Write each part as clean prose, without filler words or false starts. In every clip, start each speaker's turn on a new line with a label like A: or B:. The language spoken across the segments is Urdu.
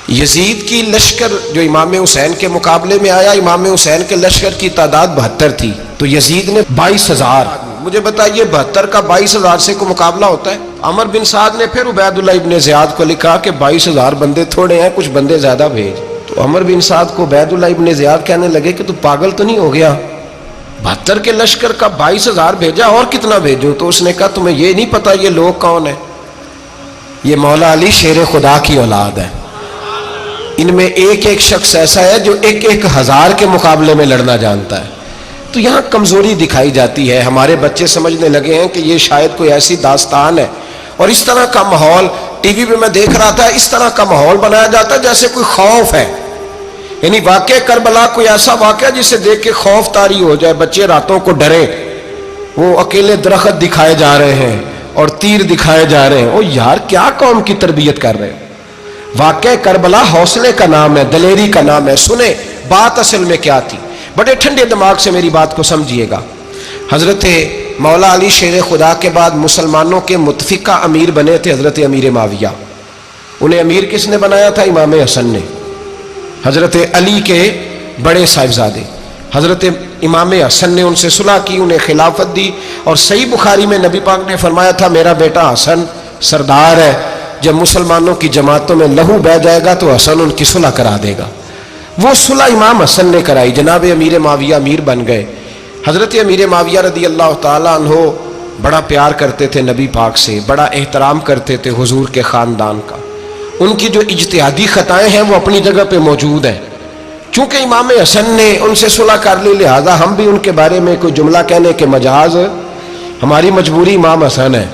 A: یزید کی لشکر جو امام حسین کے مقابلے میں آیا، امام حسین کے لشکر کی تعداد 72 تھی، تو یزید نے 22,000. مجھے بتائیے 72 کا 22,000 سے کوئی مقابلہ ہوتا ہے؟ عمر بن سعد نے پھر عبید اللہ ابن زیاد کو لکھا کہ 22,000 بندے تھوڑے ہیں، کچھ بندے زیادہ بھیج. تو عمر بن سعد کو عبید اللہ ابن زیاد کہنے لگے کہ تو پاگل تو نہیں ہو گیا، 72 کے لشکر کا 22,000 بھیجا، اور کتنا بھیجو؟ تو اس نے کہا تمہیں یہ نہیں پتا یہ لوگ کون ہیں؟ یہ مولا علی شیر خدا کی اولاد ہے. ان میں ایک ایک شخص ایسا ہے جو 1,000 کے مقابلے میں لڑنا جانتا ہے. تو یہاں کمزوری دکھائی جاتی ہے. ہمارے بچے سمجھنے لگے ہیں کہ یہ شاید کوئی ایسی داستان ہے، اور اس طرح کا ماحول ٹی وی پہ میں دیکھ رہا تھا، اس طرح کا ماحول بنایا جاتا ہے جیسے کوئی خوف ہے. یعنی واقع کربلا کوئی ایسا واقعہ جسے دیکھ کے خوف طاری ہو جائے، بچے راتوں کو ڈرے. وہ اکیلے درخت دکھائے جا رہے ہیں اور تیر دکھائے جا رہے ہیں. او یار کیا قوم کی تربیت کر رہے ہیں؟ واقع کربلا حوصلے کا نام ہے، دلیری کا نام ہے. سنیں بات اصل میں کیا تھی، بڑے ٹھنڈے دماغ سے میری بات کو سمجھیے گا. حضرت مولا علی شیر خدا کے بعد مسلمانوں کے متفقہ امیر بنے تھے حضرت امیر معاویہ. انہیں امیر کس نے بنایا تھا؟ امام حسن نے. حضرت علی کے بڑے صاحبزادے حضرت امام حسن نے ان سے صلح کی، انہیں خلافت دی. اور صحیح بخاری میں نبی پاک نے فرمایا تھا میرا بیٹا حسن سردار ہے، جب مسلمانوں کی جماعتوں میں لہو بہہ جائے گا تو حسن ان کی صلح کرا دے گا. وہ صلح امام حسن نے کرائی. جناب امیر معاویہ امیر بن گئے. حضرت امیر معاویہ رضی اللہ تعالیٰ عنہ بڑا پیار کرتے تھے نبی پاک سے، بڑا احترام کرتے تھے حضور کے خاندان کا. ان کی جو اجتہادی خطائیں ہیں وہ اپنی جگہ پہ موجود ہیں. چونکہ امام حسن نے ان سے صلح کر لی، لہذا ہم بھی ان کے بارے میں کوئی جملہ کہنے کے مجاز، ہماری مجبوری امام حسن ہے.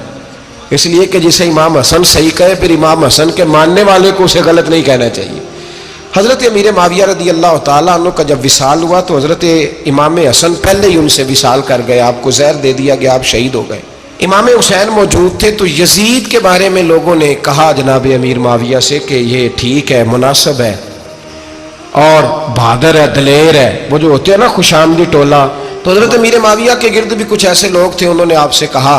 A: اس لیے کہ جسے امام حسن صحیح کہے پھر امام حسن کے ماننے والے کو اسے غلط نہیں کہنا چاہیے. حضرت امیر معاویہ رضی اللہ تعالیٰ عنہ کا جب وصال ہوا تو حضرت امام حسن پہلے ہی ان سے وصال کر گئے، آپ کو زہر دے دیا گیا، آپ شہید ہو گئے. امام حسین موجود تھے. تو یزید کے بارے میں لوگوں نے کہا جناب امیر معاویہ سے کہ یہ ٹھیک ہے، مناسب ہے اور بہادر ہے، دلیر ہے، وہ جو ہوتے ہیں نا خوش آمدی ٹولہ. تو حضرت امیر معاویہ کے گرد بھی کچھ ایسے لوگ تھے، انہوں نے آپ سے کہا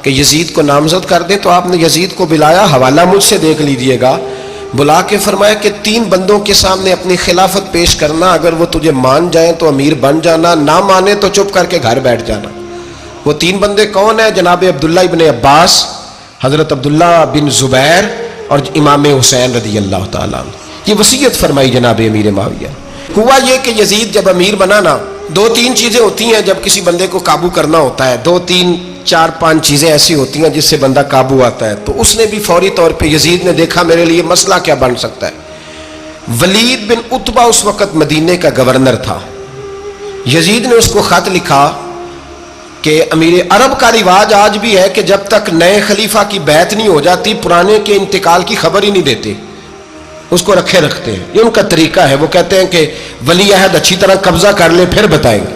A: کہ یزید کو نامزد کر دیں. تو آپ نے یزید کو بلایا، حوالہ مجھ سے دیکھ لیجئے گا. بلا کے فرمایا کہ 3 بندوں کے سامنے اپنی خلافت پیش کرنا، اگر وہ تجھے مان جائیں تو امیر بن جانا، نہ مانے تو چپ کر کے گھر بیٹھ جانا. وہ 3 بندے کون ہیں؟ جناب عبداللہ ابن عباس، حضرت عبداللہ بن زبیر اور امام حسین رضی اللہ تعالیٰ عنہ. یہ وصیت فرمائی جناب امیر معاویہ. ہوا یہ کہ یزید جب امیر بنا نا، 2-3 چیزیں ہوتی ہیں جب کسی بندے کو قابو کرنا ہوتا ہے، 2-3-4-5 چیزیں ایسی ہوتی ہیں جس سے بندہ قابو آتا ہے. تو اس نے بھی فوری طور پہ یزید نے دیکھا میرے لیے مسئلہ کیا بن سکتا ہے. ولید بن عتبہ اس وقت مدینے کا گورنر تھا. یزید نے اس کو خط لکھا کہ امیر عرب کا رواج آج بھی ہے کہ جب تک نئے خلیفہ کی بیعت نہیں ہو جاتی پرانے کے انتقال کی خبر ہی نہیں دیتے، اس کو رکھے رکھتے ہیں. یہ ان کا طریقہ ہے. وہ کہتے ہیں کہ ولی عہد اچھی طرح قبضہ کر لے پھر بتائیں گے.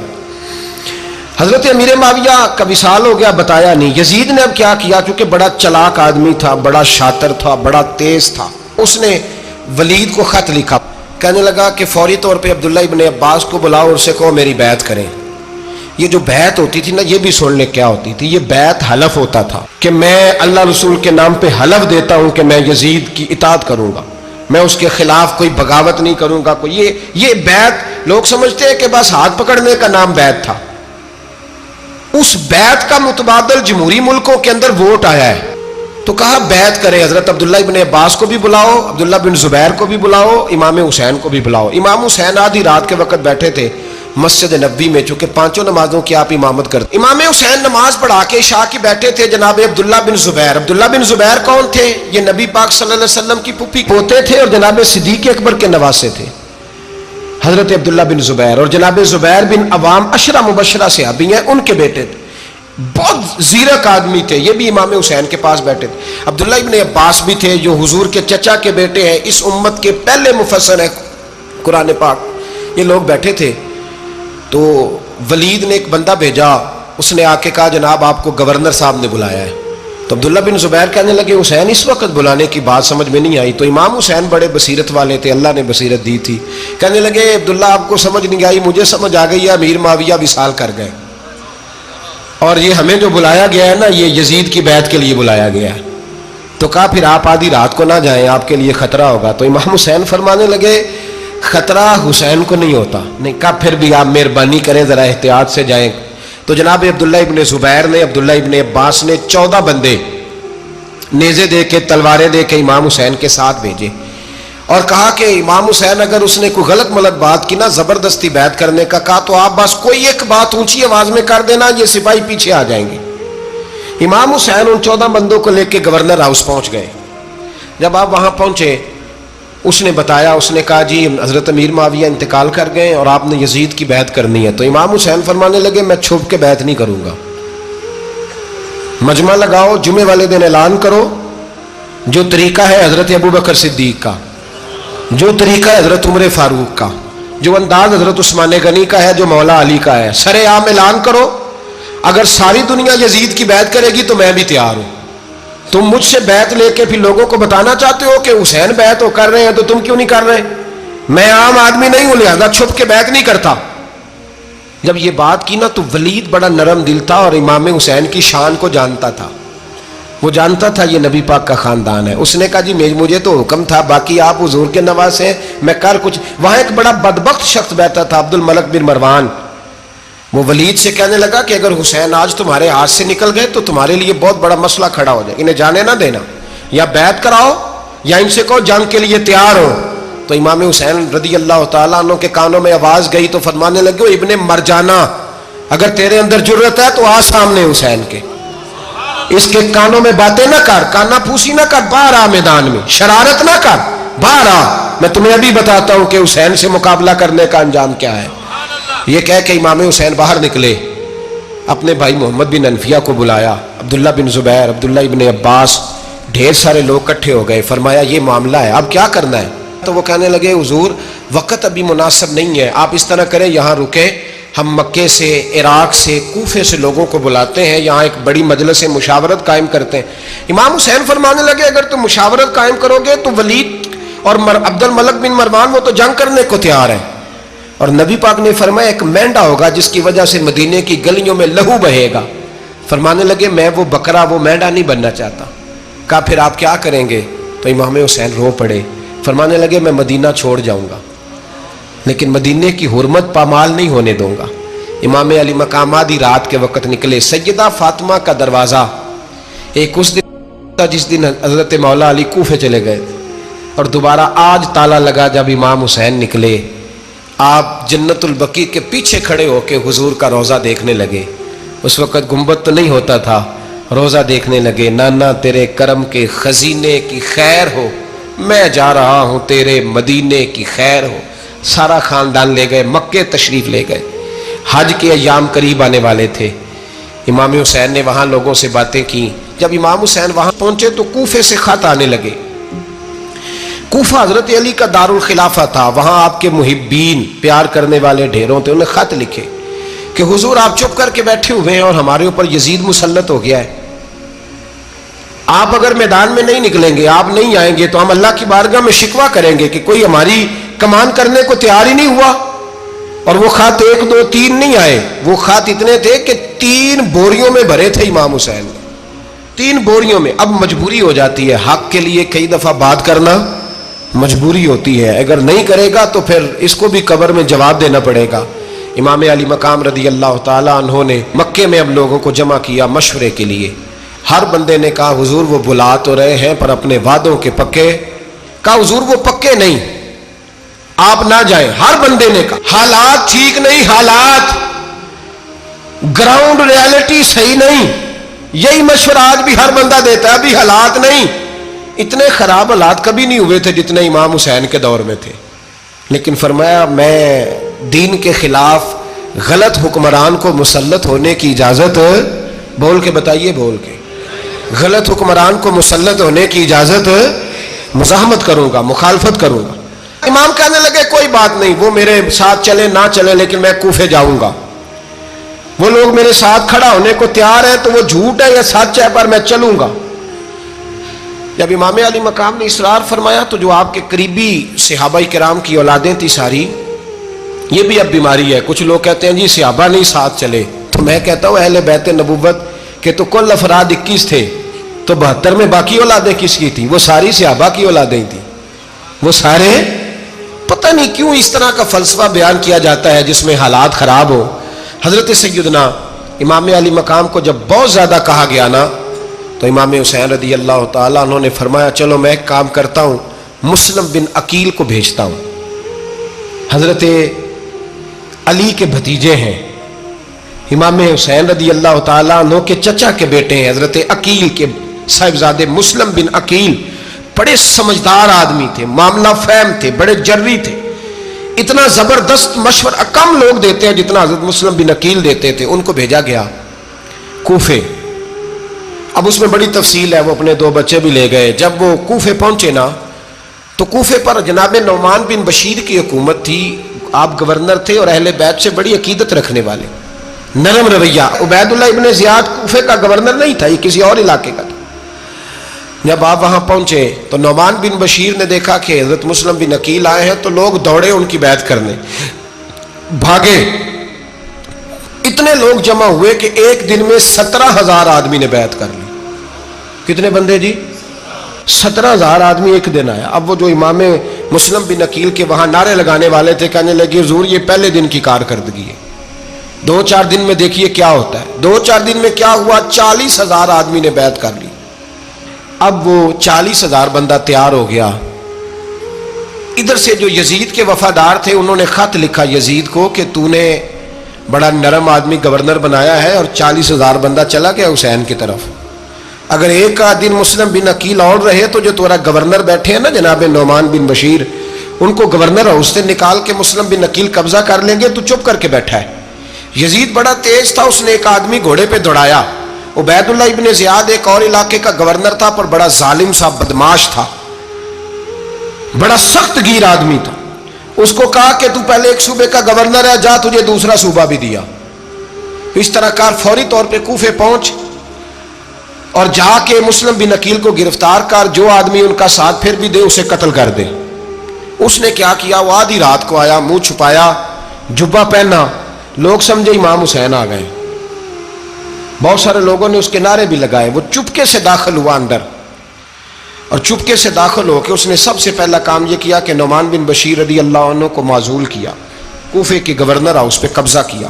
A: حضرت امیر معاویہ کا وصال ہو گیا، بتایا نہیں. یزید نے اب کیا کیا، چونکہ بڑا چلاک آدمی تھا، بڑا شاطر تھا، بڑا تیز تھا، اس نے ولید کو خط لکھا. کہنے لگا کہ فوری طور پہ عبداللہ ابن عباس کو بلاؤ اور اسے کہو میری بیعت کریں. یہ جو بیعت ہوتی تھی نا، یہ بھی سن لے کیا ہوتی تھی. یہ بیعت حلف ہوتا تھا کہ میں اللہ رسول کے نام پہ حلف دیتا ہوں کہ میں یزید کی اطاعت کروں گا، میں اس کے خلاف کوئی بغاوت نہیں کروں گا. کوئی یہ بیعت لوگ سمجھتے ہیں کہ بس ہاتھ پکڑنے کا نام بیعت تھا. اس بیعت کا متبادل جمہوری ملکوں کے اندر ووٹ آیا ہے. تو کہا بیعت کرے. حضرت عبداللہ ابن عباس کو بھی بلاؤ، عبداللہ بن زبیر کو بھی بلاؤ، امام حسین کو بھی بلاؤ. امام حسین آدھی رات کے وقت بیٹھے تھے مسجد نبوی میں، چونکہ 5 نمازوں کی آپ امامت کرتے. امام حسین نماز پڑھا کے عشاء کی بیٹھے تھے. جناب عبداللہ بن زبیر، عبداللہ بن زبیر کون تھے؟ یہ نبی پاک صلی اللہ علیہ وسلم کی پھوپھی پوتے تھے اور جناب صدیق اکبر کے نواسے تھے حضرت عبداللہ بن زبیر. اور جناب زبیر بن عوام عشرہ مبشرہ صحابی ہیں، ان کے بیٹے تھے. بہت زیرک آدمی تھے. یہ بھی امام حسین کے پاس بیٹھے تھے. عبداللہ ابن عباس بھی تھے جو حضور کے چچا کے بیٹے ہیں، اس امت کے پہلے مفسر ہیں قرآن پاک. یہ لوگ بیٹھے تھے. تو ولید نے ایک بندہ بھیجا، اس نے آ کے کہا جناب آپ کو گورنر صاحب نے بلایا ہے. تو عبداللہ بن زبیر کہنے لگے حسین اس وقت بلانے کی بات سمجھ میں نہیں آئی. تو امام حسین بڑے بصیرت والے تھے، اللہ نے بصیرت دی تھی. کہنے لگے عبداللہ آپ کو سمجھ نہیں آئی، مجھے سمجھ آ گئی ہے، امیر معاویہ وصال کر گئے اور یہ ہمیں جو بلایا گیا ہے نا، یہ یزید کی بیعت کے لیے بلایا گیا ہے. تو کہا پھر آپ آدھی رات کو نہ جائیں، آپ کے لیے خطرہ ہوگا۔ تو امام حسین فرمانے لگے خطرہ حسین کو نہیں ہوتا۔ نہیں، کہا پھر بھی آپ مہربانی کریں ذرا احتیاط سے جائیں۔ تو جناب عبداللہ ابن زبیر نے، عبداللہ ابن عباس نے 14 بندے نیزے دے کے، تلواریں دے کے امام حسین کے ساتھ بھیجے اور کہا کہ امام حسین اگر اس نے کوئی غلط ملت بات کی نا، زبردستی بیعت کرنے کا کہا، تو آپ بس کوئی ایک بات اونچی آواز میں کر دینا، یہ سپاہی پیچھے آ جائیں گے۔ امام حسین ان 14 بندوں کو لے کے گورنر ہاؤس پہنچ گئے۔ جب آپ وہاں پہنچے، اس نے بتایا، اس نے کہا جی حضرت امیر معاویہ انتقال کر گئے اور آپ نے یزید کی بیعت کرنی ہے۔ تو امام حسین فرمانے لگے میں چھپ کے بیعت نہیں کروں گا، مجمع لگاؤ، جمعے والے دن اعلان کرو، جو طریقہ ہے حضرت ابوبکر صدیق کا، جو طریقہ ہے حضرت عمر فاروق کا، جو انداز حضرت عثمان غنی کا ہے، جو مولا علی کا ہے، سر عام اعلان کرو، اگر ساری دنیا یزید کی بیعت کرے گی تو میں بھی تیار ہوں۔ تم مجھ سے بیعت لے کے پھر لوگوں کو بتانا چاہتے ہو کہ حسین بیعت ہو کر رہے ہیں تو تم کیوں نہیں کر رہے؟ میں عام آدمی نہیں ہوں، لہذا چھپ کے بیعت نہیں کرتا۔ جب یہ بات کی نا تو ولید بڑا نرم دل تھا اور امام حسین کی شان کو جانتا تھا، وہ جانتا تھا یہ نبی پاک کا خاندان ہے۔ اس نے کہا جی مجھے تو حکم تھا، باقی آپ حضور کے نواز ہیں، میں کر کچھ۔ وہاں ایک بڑا بدبخت شخص بیٹھا تھا، عبد الملک بن مروان، وہ ولید سے کہنے لگا کہ اگر حسین آج تمہارے ہاتھ سے نکل گئے تو تمہارے لیے بہت بڑا مسئلہ کھڑا ہو جائے، انہیں جانے نہ دینا، یا بیعت کراؤ یا ان سے کہو جنگ کے لیے تیار ہو۔ تو امام حسین رضی اللہ تعالیٰ عنہ کے کانوں میں آواز گئی تو فرمانے لگے ابن مرجانہ، اگر تیرے اندر جرت ہے تو آ سامنے حسین کے، اس کے کانوں میں باتیں نہ کر، کانا پھوسی نہ کر، باہر آ میدان میں، شرارت نہ کر، باہر آ، میں تمہیں ابھی بتاتا ہوں کہ حسین سے مقابلہ کرنے کا انجام کیا ہے۔ یہ کہہ کہ امام حسین باہر نکلے، اپنے بھائی محمد بن انفیہ کو بلایا، عبداللہ بن زبیر، عبداللہ ابن عباس، ڈھیر سارے لوگ اکٹھے ہو گئے۔ فرمایا یہ معاملہ ہے، اب کیا کرنا ہے؟ تو وہ کہنے لگے حضور وقت ابھی مناسب نہیں ہے، آپ اس طرح کریں یہاں رکیں، ہم مکے سے، عراق سے، کوفے سے لوگوں کو بلاتے ہیں، یہاں ایک بڑی مجلس مشاورت قائم کرتے ہیں۔ امام حسین فرمانے لگے اگر تم مشاورت قائم کرو گے تو ولید اور عبد الملک بن مروان وہ تو جنگ کرنے کو تیار ہیں، اور نبی پاک نے فرمایا ایک مینڈا ہوگا جس کی وجہ سے مدینے کی گلیوں میں لہو بہے گا۔ فرمانے لگے میں وہ بکرا، وہ مینڈا نہیں بننا چاہتا۔ کہا پھر آپ کیا کریں گے؟ تو امام حسین رو پڑے، فرمانے لگے میں مدینہ چھوڑ جاؤں گا لیکن مدینے کی حرمت پامال نہیں ہونے دوں گا۔ امام علی مقام آدھی رات کے وقت نکلے، سیدہ فاطمہ کا دروازہ ایک اس دن تھا جس دن حضرت مولا علی کوفے چلے گئے اور دوبارہ آج تالا لگا جب امام حسین نکلے۔ آپ جنت البقیع کے پیچھے کھڑے ہو کے حضور کا روضہ دیکھنے لگے، اس وقت گنبد تو نہیں ہوتا تھا، روضہ دیکھنے لگے۔ نانا تیرے کرم کے خزینے کی خیر ہو، میں جا رہا ہوں تیرے مدینے کی خیر ہو۔ سارا خاندان لے گئے، مکے تشریف لے گئے، حج کے ایام قریب آنے والے تھے۔ امام حسین نے وہاں لوگوں سے باتیں کی۔ جب امام حسین وہاں پہنچے تو کوفے سے خط آنے لگے۔ کوفہ حضرت علی کا دارالخلافہ تھا، وہاں آپ کے محبین، پیار کرنے والے ڈھیروں تھے، انہیں خط لکھے کہ حضور آپ چپ کر کے بیٹھے ہوئے ہیں اور ہمارے اوپر یزید مسلط ہو گیا ہے، آپ اگر میدان میں نہیں نکلیں گے، آپ نہیں آئیں گے تو ہم اللہ کی بارگاہ میں شکوہ کریں گے کہ کوئی ہماری کمان کرنے کو تیار ہی نہیں ہوا۔ اور وہ خط 1 2 3 نہیں آئے، وہ خط اتنے تھے کہ 3 بوریوں میں بھرے تھے امام حسین نے، 3 بوریوں میں۔ اب مجبوری ہو جاتی ہے، حق کے لیے کئی دفعہ بات کرنا مجبوری ہوتی ہے، اگر نہیں کرے گا تو پھر اس کو بھی قبر میں جواب دینا پڑے گا۔ امام علی مقام رضی اللہ تعالیٰ عنہ نے مکے میں اب لوگوں کو جمع کیا مشورے کے لیے۔ ہر بندے نے کہا حضور وہ بلا تو رہے ہیں پر اپنے وعدوں کے پکے۔ کہا حضور وہ پکے نہیں، آپ نہ جائیں۔ ہر بندے نے کہا حالات ٹھیک نہیں، حالات گراؤنڈ ریالٹی صحیح نہیں، یہی مشورہ آج بھی ہر بندہ دیتا ہے، ابھی حالات نہیں۔ اتنے خراب حالات کبھی نہیں ہوئے تھے جتنے امام حسین کے دور میں تھے، لیکن فرمایا میں دین کے خلاف غلط حکمران کو مسلط ہونے کی اجازت، بول کے بتائیے، بول کے، غلط حکمران کو مسلط ہونے کی اجازت مزاحمت کروں گا، مخالفت کروں گا۔ امام کہنے لگے کوئی بات نہیں، وہ میرے ساتھ چلے نہ چلے لیکن میں کوفے جاؤں گا، وہ لوگ میرے ساتھ کھڑا ہونے کو تیار ہے تو وہ جھوٹ ہے یا سچ ہے پر میں چلوں گا۔ جب امام علی مقام نے اصرار فرمایا تو جو آپ کے قریبی صحابہ کرام کی اولادیں تھی ساری، یہ بھی اب بیماری ہے، کچھ لوگ کہتے ہیں جی صحابہ نہیں ساتھ چلے، تو میں کہتا ہوں اہل بیت نبوت کے تو کل افراد 21 تھے، تو 72 میں باقی اولادیں کس کی تھیں؟ وہ ساری صحابہ کی اولادیں تھیں، وہ سارے. پتہ نہیں کیوں اس طرح کا فلسفہ بیان کیا جاتا ہے جس میں حالات خراب ہو. حضرت سیدنا امام علی مقام کو جب بہت زیادہ کہا گیا نا تو امام حسین رضی اللہ تعالیٰ عنہ نے فرمایا چلو میں ایک کام کرتا ہوں، مسلم بن عقیل کو بھیجتا ہوں. حضرت علی کے بھتیجے ہیں، امام حسین رضی اللہ تعالیٰ عنہ کے چچا کے بیٹے ہیں حضرت عقیل کے صاحبزادے مسلم بن عقیل. بڑے سمجھدار آدمی تھے، معاملہ فہم تھے، بڑے جری تھے. اتنا زبردست مشورہ کم لوگ دیتے ہیں جتنا حضرت مسلم بن عقیل دیتے تھے. ان کو بھیجا گیا کوفے. اب اس میں بڑی تفصیل ہے، وہ اپنے 2 بچے بھی لے گئے. جب وہ کوفے پہنچے نا تو کوفے پر جناب نعمان بن بشیر کی حکومت تھی. آپ گورنر تھے اور اہل بیت سے بڑی عقیدت رکھنے والے، نرم رویہ. عبید اللہ ابن زیاد کوفے کا گورنر نہیں تھا، یہ کسی اور علاقے کا تھا. جب آپ وہاں پہنچے تو نعمان بن بشیر نے دیکھا کہ حضرت مسلم بن عقیل آئے ہیں تو لوگ دوڑے ان کی بیعت کرنے، بھاگے. اتنے لوگ جمع ہوئے کہ ایک دن میں 17,000 آدمی نے بیعت کر لی. کتنے بندے جی؟ 17,000 آدمی ایک دن آیا. اب وہ جو امام مسلم بن عقیل کے وہاں نعرے لگانے والے تھے کہنے لگے حضور یہ پہلے دن کی کارکردگی ہے، 2-4 دن میں دیکھیے کیا ہوتا ہے. 2-4 دن میں کیا ہوا؟ 40,000 آدمی نے بیعت کر لی. اب وہ 40,000 بندہ تیار ہو گیا. ادھر سے جو یزید کے وفادار تھے انہوں نے خط لکھا یزید کو کہ تو نے بڑا نرم آدمی گورنر بنایا ہے اور 40,000 بندہ چلا گیا حسین کی طرف. اگر ایک دن مسلم بن عقیل اور رہے تو جو تمہارا گورنر بیٹھے ہیں نا جناب نعمان بن بشیر، ان کو گورنر ہاؤس سے نکال کے مسلم بن عقیل قبضہ کر لیں گے. تو چپ کر کے بیٹھا ہے. یزید بڑا تیز تھا، اس نے ایک آدمی گھوڑے پہ دوڑایا. عبید اللہ ابن زیاد ایک اور علاقے کا گورنر تھا پر بڑا ظالم سا بدماش تھا، بڑا سخت گیر آدمی تھا. اس کو کہا کہ تو پہلے ایک صوبے کا گورنر ہے، جا تجھے دوسرا صوبہ بھی دیا. اس طرح کار فوری طور پہ کوفے پہنچ اور جا کے مسلم بن عقیل کو گرفتار کر، جو آدمی ان کا ساتھ پھر بھی دے اسے قتل کر دے. اس نے کیا کیا؟ وہ آدھی رات کو آیا، منہ چھپایا، جبہ پہنا. لوگ سمجھے امام حسین آ گئے. بہت سارے لوگوں نے اس کے نعرے بھی لگائے. وہ چپکے سے داخل ہوا اندر اور چپکے سے داخل ہو کے اس نے سب سے پہلا کام یہ کیا کہ نعمان بن بشیر رضی اللہ عنہ کو معزول کیا، کوفے کے گورنر ہاؤس پہ قبضہ کیا.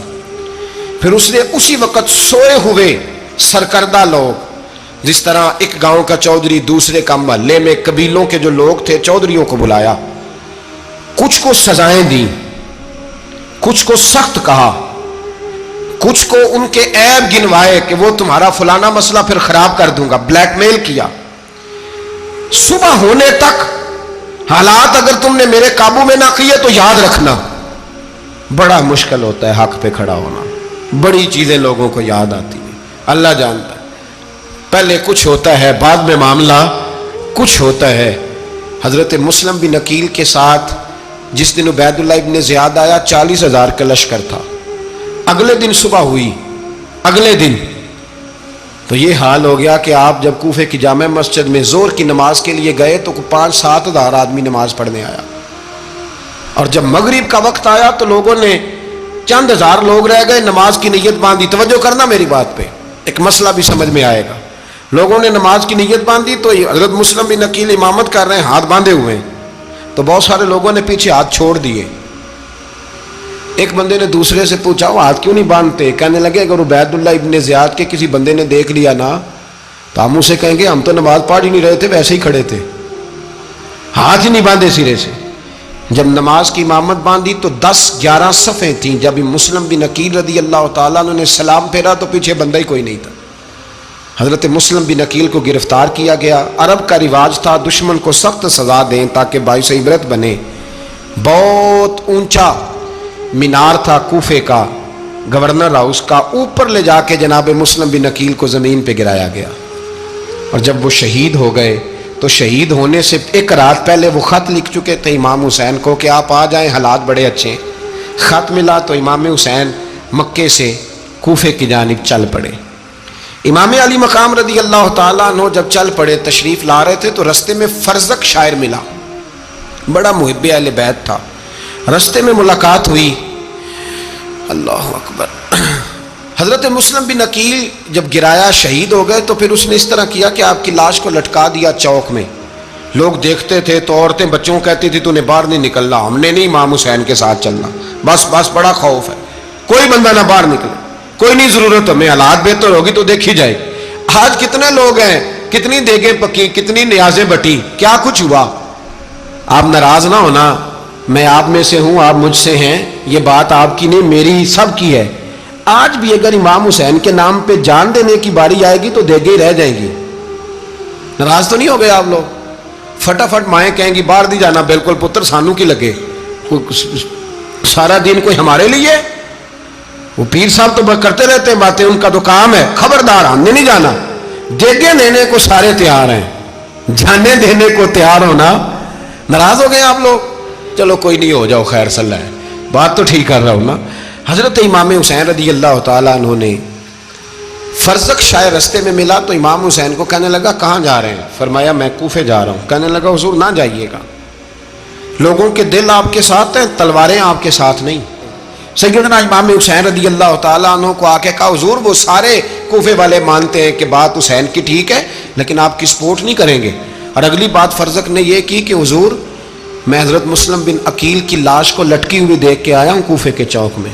A: پھر اس نے اسی وقت سوئے ہوئے سرکردہ لوگ، جس طرح ایک گاؤں کا چودھری دوسرے کا محلے میں قبیلوں کے جو لوگ تھے چودھریوں کو بلایا، کچھ کو سزائیں دیں، کچھ کو سخت کہا، کچھ کو ان کے عیب گنوائے کہ وہ تمہارا فلانا مسئلہ پھر خراب کر دوں گا. بلیک میل کیا. صبح ہونے تک حالات اگر تم نے میرے قابو میں نہ کیے تو یاد رکھنا بڑا مشکل ہوتا ہے حق پہ کھڑا ہونا. بڑی چیزیں لوگوں کو یاد آتی ہیں، اللہ جانتا ہے. پہلے کچھ ہوتا ہے، بعد میں معاملہ کچھ ہوتا ہے. حضرت مسلم بن عقیل کے ساتھ جس دن عبید اللہ ابن زیاد آیا 40,000 کا لشکر تھا. اگلے دن صبح ہوئی، اگلے دن تو یہ حال ہو گیا کہ آپ جب کوفے کی جامع مسجد میں زور کی نماز کے لیے گئے تو 5-7 ہزار آدمی نماز پڑھنے آیا. اور جب مغرب کا وقت آیا تو لوگوں نے چند ہزار لوگ رہ گئے، نماز کی نیت باندھی. توجہ کرنا میری بات پہ، ایک مسئلہ بھی سمجھ میں آئے گا. لوگوں نے نماز کی نیت باندھی تو حضرت مسلم بن عقیل امامت کر رہے ہیں، ہاتھ باندھے ہوئے ہیں. تو بہت سارے لوگوں نے پیچھے ہاتھ چھوڑ دیے. ایک بندے نے دوسرے سے پوچھا وہ ہاتھ کیوں نہیں باندھتے؟ کہنے لگے اگر عبید اللہ ابن زیاد کے کسی بندے نے دیکھ لیا نا تو ہم اسے کہیں گے ہم تو نماز پڑھ ہی نہیں رہے تھے، ویسے ہی کھڑے تھے، ہاتھ ہی نہیں باندھے سرے سے. جب نماز کی امامت باندھی تو 10-11 صفیں تھیں. جب مسلم بن عقیل رضی اللہ تعالیٰ عنہ نے سلام پھیرا تو پیچھے بندہ ہی کوئی نہیں تھا. حضرت مسلم بن عقیل کو گرفتار کیا گیا. عرب کا رواج تھا دشمن کو سخت سزا دیں تاکہ باعث عبرت بنے. بہت اونچا مینار تھا کوفے کا گورنر ہاؤس کا، اوپر لے جا کے جناب مسلم بن عقیل کو زمین پہ گرایا گیا. اور جب وہ شہید ہو گئے تو شہید ہونے سے ایک رات پہلے وہ خط لکھ چکے تھے امام حسین کو کہ آپ آ جائیں، حالات بڑے اچھے. خط ملا تو امام حسین مکے سے کوفے کی جانب چل پڑے. امام علی مقام رضی اللہ تعالیٰ عنہ جب چل پڑے تشریف لا رہے تھے تو رستے میں فرزق شاعر ملا، بڑا محب اہل بیت تھا. رستے میں ملاقات ہوئی، اللہ اکبر. حضرت مسلم بن عقیل جب گرایا شہید ہو گئے تو پھر اس نے اس طرح کیا کہ آپ کی لاش کو لٹکا دیا چوک میں. لوگ دیکھتے تھے تو عورتیں بچوں کہتی تھی تو نے باہر نہیں نکلنا, ہم نے نہیں امام حسین کے ساتھ چلنا, بس بڑا خوف ہے, کوئی بندہ نہ باہر نکلے, کوئی نہیں ضرورت, ہمیں حالات بہتر ہوگی تو دیکھی جائے. آج کتنے لوگ ہیں, کتنی دیگیں پکی, کتنی نیازیں بٹی, کیا کچھ ہوا. آپ ناراض نہ ہونا, میں آپ میں سے ہوں, آپ مجھ سے ہیں, یہ بات آپ کی نہیں میری سب کی ہے. آج بھی اگر امام حسین کے نام پہ جان دینے کی باری آئے گی تو دیگیں رہ جائیں گی. ناراض تو نہیں ہو گئے آپ لوگ؟ فٹافٹ مائیں کہیں گی باہر دی جانا, بالکل پتر سانو کی لگے, سارا دن کوئی ہمارے لیے. وہ پیر صاحب تو کرتے رہتے ہیں باتیں, ان کا تو کام ہے, خبردار ہم نے نہیں جانا. دیگیں دینے کو سارے تیار ہیں, جانے دینے کو تیار ہونا. ناراض ہو گئے آپ لوگ؟ چلو کوئی نہیں, ہو جاؤ, خیر صلی اللہ ہے, بات تو ٹھیک کر رہا ہوں نا. حضرت امام حسین رضی اللہ تعالیٰ عنہ نے فرزق شاہ رستے میں ملا تو امام حسین کو کہنے لگا کہاں جا رہے ہیں؟ فرمایا میں کوفے جا رہا ہوں. کہنے لگا حضور نہ جائیے گا, لوگوں کے دل آپ کے ساتھ ہیں, تلواریں آپ کے ساتھ نہیں. سیدنا امام حسین رضی اللہ تعالیٰ عنہ کو آ کے کہا حضور وہ سارے کوفے والے مانتے ہیں کہ بات حسین کی ٹھیک ہے لیکن آپ کی سپورٹ نہیں کریں گے. اور اگلی بات فرزق نے یہ کی کہ حضور میں حضرت مسلم بن عقیل کی لاش کو لٹکی ہوئی دیکھ کے آیا ہوں کوفے کے چوک میں.